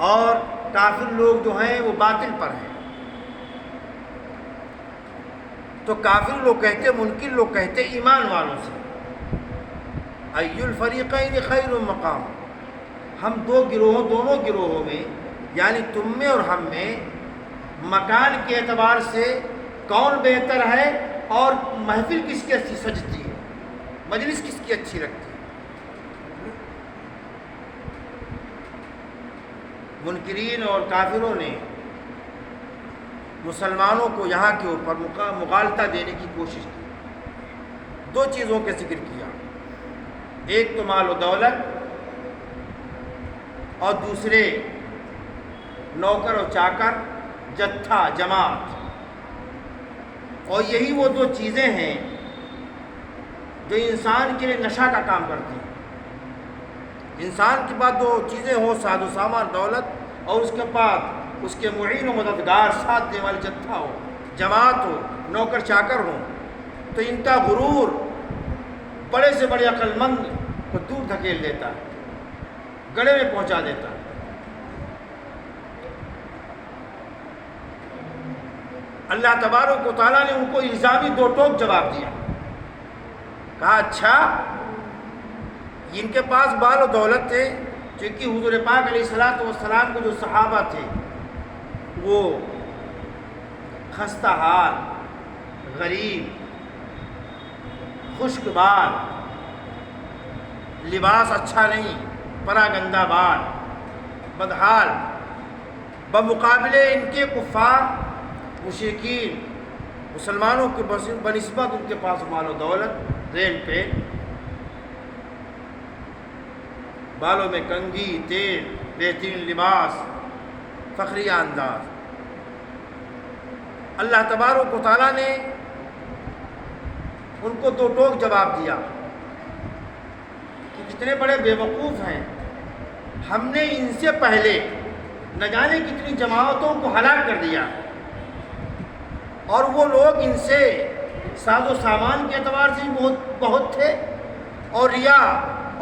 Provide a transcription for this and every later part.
اور کافر لوگ جو ہیں وہ باطل پر ہیں. تو کافر لوگ کہتے، منکر لوگ کہتے ایمان والوں سے ای الفریقین خیر مقام، ہم دونوں گروہوں میں یعنی تم میں اور ہم میں مکان کے اعتبار سے کون بہتر ہے اور محفل کس کی اچھی سجتی ہے، مجلس کس کی اچھی لگتی ہے. منکرین اور کافروں نے مسلمانوں کو یہاں کے اوپر مغالطہ دینے کی کوشش کی. دو چیزوں کا ذکر کیا، ایک تو مال و دولت اور دوسرے نوکر و چاکر، جتھا جماعت. اور یہی وہ دو چیزیں ہیں جو انسان کے لیے نشہ کا کام کرتی ہیں. انسان کے پاس دو چیزیں ہوں، ساز و سامان دولت، اور اس کے بعد اس کے معین و مددگار ساتھ دینے والے جتھا ہو، جماعت ہو، نوکر چاکر ہوں، تو ان کا غرور بڑے سے بڑے عقل مند کو دور دھکیل دیتا ہے، گڑھے میں پہنچا دیتا ہے. اللہ تبارک و تعالیٰ نے ان کو الزامی دو ٹوک جواب دیا. کہا اچھا ان کے پاس مال و دولت تھے، چونکہ حضور پاک علیہ الصلوۃ والسلام کے جو صحابہ تھے وہ خستہ حال، غریب، خشک بال، لباس اچھا نہیں، پرا گندہ بال، بدحال، بمقابلے ان کے کفار مشرکین مسلمانوں کے بنسبت ان کے پاس مال و دولت، ریل پہ، بالوں میں کنگھی، تیل، بہترین لباس، فخریہ انداز. اللہ تبارک و تعالیٰ نے ان کو دو ٹوک جواب دیا کہ کتنے بڑے بے وقوف ہیں، ہم نے ان سے پہلے نہ جانے کتنی جماعتوں کو ہلاک کر دیا، اور وہ لوگ ان سے ساز و سامان کے اعتبار سے بہت تھے اور ریا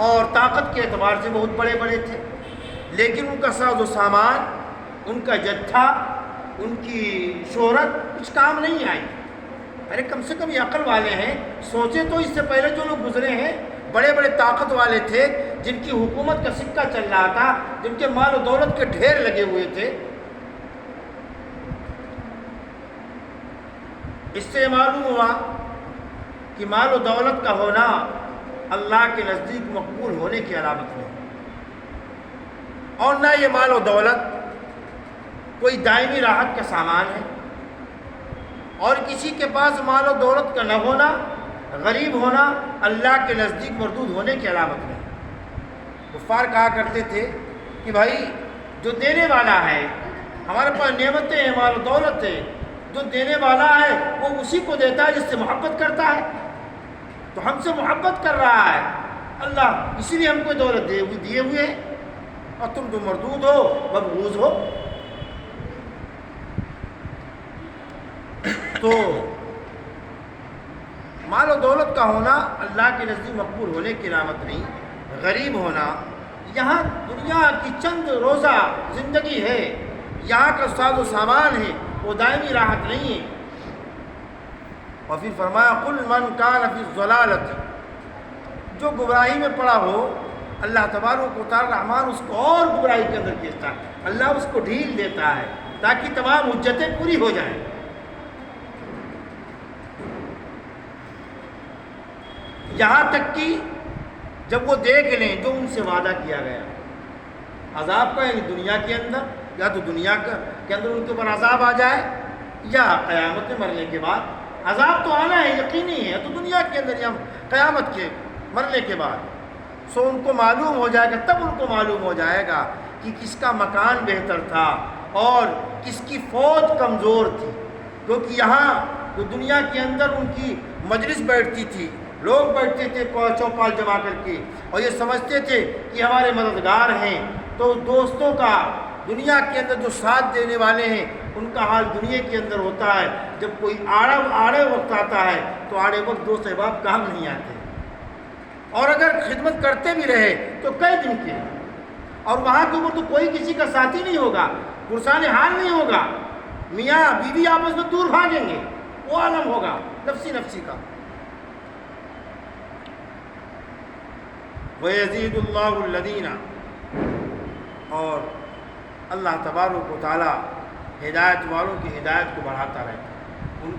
اور طاقت کے اعتبار سے بہت بڑے بڑے تھے، لیکن ان کا ساز و سامان، ان کا جتھا، ان کی شہرت کچھ کام نہیں آئی. ارے کم سے کم یہ عقل والے ہیں، سوچے تو اس سے پہلے جو لوگ گزرے ہیں بڑے بڑے طاقت والے تھے، جن کی حکومت کا سکہ چل رہا تھا، جن کے مال و دولت کے ڈھیر لگے ہوئے تھے. اس سے معلوم ہوا کہ مال و دولت کا ہونا اللہ کے نزدیک مقبول ہونے کی علامت نہیں، اور نہ یہ مال و دولت کوئی دائمی راحت کا سامان ہے، اور کسی کے پاس مال و دولت کا نہ ہونا، غریب ہونا اللہ کے نزدیک مردود ہونے کی علامت نہیں. کفار کہا کرتے تھے کہ بھائی جو دینے والا ہے، ہمارے پاس نعمتیں ہیں، مال و دولت ہے، جو دینے والا ہے وہ اسی کو دیتا ہے جس سے محبت کرتا ہے، تو ہم سے محبت کر رہا ہے اللہ، اسی لیے ہم کو دولت دیے ہوئے ہیں، اور تم تو مردود ہو، مبغوض ہو. تو مال و دولت کا ہونا اللہ کے نزدیک مقبول ہونے کی علامت نہیں. غریب ہونا، یہاں دنیا کی چند روزہ زندگی ہے، یہاں کا ساز و سامان ہے، وہ دائمی راحت نہیں ہے. اور پھر فرمایا قل من کان فی الضلالۃ، جو گمراہی میں پڑا ہو اللہ تبارک و تعالی رحمان اس کو اور گمراہی کے اندر کھینچتا ہے، اللہ اس کو ڈھیل دیتا ہے تاکہ تمام حجتیں پوری ہو جائیں. یہاں تک کہ جب وہ دیکھ لیں جو ان سے وعدہ کیا گیا عذاب کا، یعنی دنیا کے اندر، یا تو دنیا کے اندر ان کے اوپر عذاب آ جائے، یا قیامت میں مرنے کے بعد. عذاب تو آنا ہے، یقینی ہے، تو دنیا کے اندر یا قیامت کے مرنے کے بعد. سو ان کو معلوم ہو جائے گا، تب ان کو معلوم ہو جائے گا کہ کس کا مکان بہتر تھا اور کس کی فوج کمزور تھی. کیونکہ یہاں جو دنیا کے اندر ان کی مجلس بیٹھتی تھی، لوگ بیٹھتے تھے چوپال جما کر کے، اور یہ سمجھتے تھے کہ ہمارے مددگار ہیں. تو دوستوں کا دنیا کے اندر جو ساتھ دینے والے ہیں ان کا حال دنیا کے اندر ہوتا ہے، جب کوئی آڑے وقت آتا ہے تو آڑے وقت دوست احباب کام نہیں آتے، اور اگر خدمت کرتے بھی رہے تو کئی دن کے. اور وہاں کے اوپر تو کوئی کسی کا ساتھی نہیں ہوگا، پرسان حال نہیں ہوگا، میاں بیوی آپس میں دور بھاگیں گے، وہ عالم ہوگا نفسی نفسی کا۔ وَيَزِيدُ اللَّهُ الَّذِينَ، اور اللہ تبارک و تعالی ہدایت والوں کی ہدایت کو بڑھاتا رہتا ہے۔ ان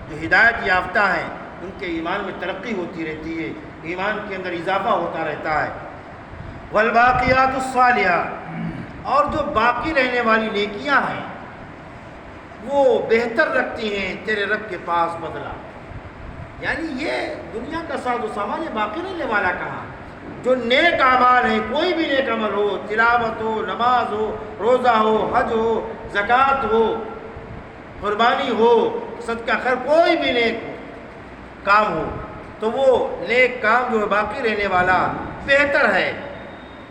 جو ہدایت یافتہ ہیں ان کے ایمان میں ترقی ہوتی رہتی ہے، ایمان کے اندر اضافہ ہوتا رہتا ہے۔ والباقیات الصالحات، اور جو باقی رہنے والی نیکیاں ہیں وہ بہتر رکھتی ہیں تیرے رب کے پاس بدلہ۔ یعنی یہ دنیا کا ساز و سامان یہ باقی رہنے والا کہاں؟ جو نیک اعمال ہیں، کوئی بھی نیک عمل ہو، تلاوت ہو، نماز ہو، روزہ ہو، حج ہو، زکوٰۃ ہو، قربانی ہو، صدقہ خیر، کوئی بھی نیک کام ہو تو وہ نیک کام جو ہے باقی رہنے والا بہتر ہے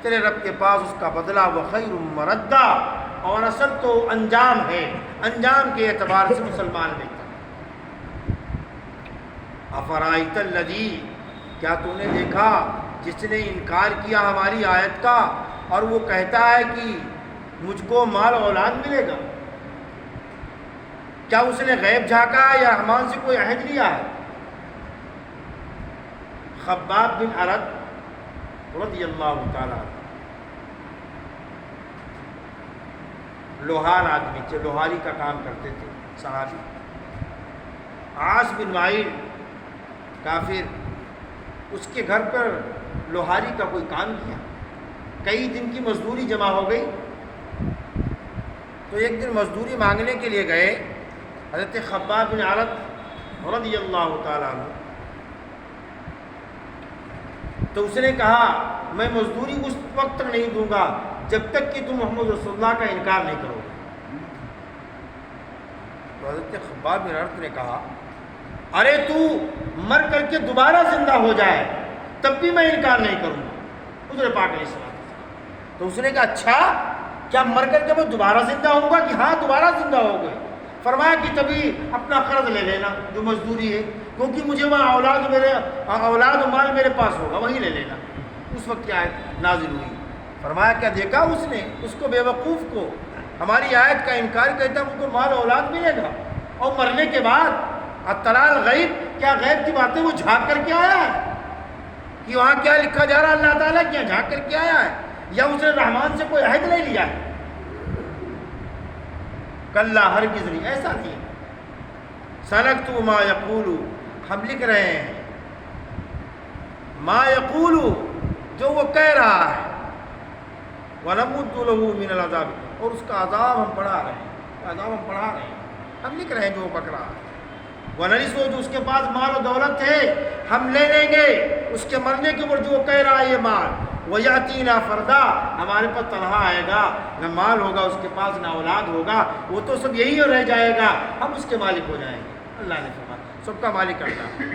تیرے رب کے پاس، اس کا بدلہ وخیر مردہ، اور اصل تو انجام ہے، انجام کے اعتبار سے مسلمان بہتر۔ افرائیت الذی، کیا تو نے دیکھا جس نے انکار کیا ہماری آیت کا اور وہ کہتا ہے کہ مجھ کو مال اولاد ملے گا؟ کیا اس نے غیب جھانکا ہے یا رحمان سے کوئی عہد لیا ہے؟ خباب بن ارد رضی اللہ تعالیٰ عنہ، لوہار آدمی تھے، لوہاری کا کام کرتے تھے صحابی۔ عاص بن وائل کافر، اس کے گھر پر لوہاری کا کوئی کام کیا، کئی دن کی مزدوری جمع ہو گئی، تو ایک دن مزدوری مانگنے کے لیے گئے حضرت خباب بن ارد رضی اللہ تعالیٰ عنہ، تو اس نے کہا میں مزدوری اس وقت تک نہیں دوں گا جب تک کہ تم محمد رسول اللہ کا انکار نہیں کرو گے۔ تو حضرت خباب بن ارد نے کہا ارے تو مر کر کے دوبارہ زندہ ہو جائے تب بھی میں انکار نہیں کروں گا، حضور پاک علیہ السلام۔ تو اس نے کہا اچھا، کیا مر کر کے میں دوبارہ زندہ ہوں گا؟ کہ ہاں دوبارہ زندہ ہو گئے۔ فرمایا کہ تبھی اپنا قرض لے لینا جو مزدوری ہے، کیونکہ مجھے وہاں اولاد و مال میرے پاس ہوگا، وہیں لے لینا۔ اس وقت کیا آیت نازل ہوئی، فرمایا کیا دیکھا اس نے، اس کو بے وقوف کو ہماری آیت کا انکار کرتا ہے، اس کو مال اولاد ملے گا اور مرنے کے بعد اطلاع الغیب، کیا غیب کی باتیں وہ جھانک کر کے آیا ہے کہ وہاں کیا لکھا جا رہا ہے اللہ تعالیٰ کیا جھانک کر کے آیا ہے، یا اس نے رحمان سے کوئی عہد لے لیا ہے؟ کلا، ہرگز نہیں، ایسا نہیں۔ سنکتب ما یقول، ہم لکھ رہے ہیں ما یقول، جو وہ کہہ رہا ہے، وَنَمُدُّ لَهُ مِنَ الْعَذَابِ، اور اس کا عذاب ہم بڑھا رہے ہیں، عذاب ہم بڑھا رہے ہیں، ہم لکھ رہے ہیں جو وہ بک رہا ہے۔ وَنَرِثُهُ، جو اس کے پاس مال و دولت ہے ہم لے لیں گے اس کے مرنے کے اوپر جو وہ کہہ رہا ہے یہ مال، وَيَأْتِينَا فَرْدًا، ہمارے پاس تنہا آئے گا، نہ مال ہوگا اس کے پاس نہ اولاد ہوگا، وہ تو سب یہی رہ جائے گا، ہم اس کے مالک ہو جائیں گے۔ اللہ نے فرمایا سب کا مالک اللہ ہے۔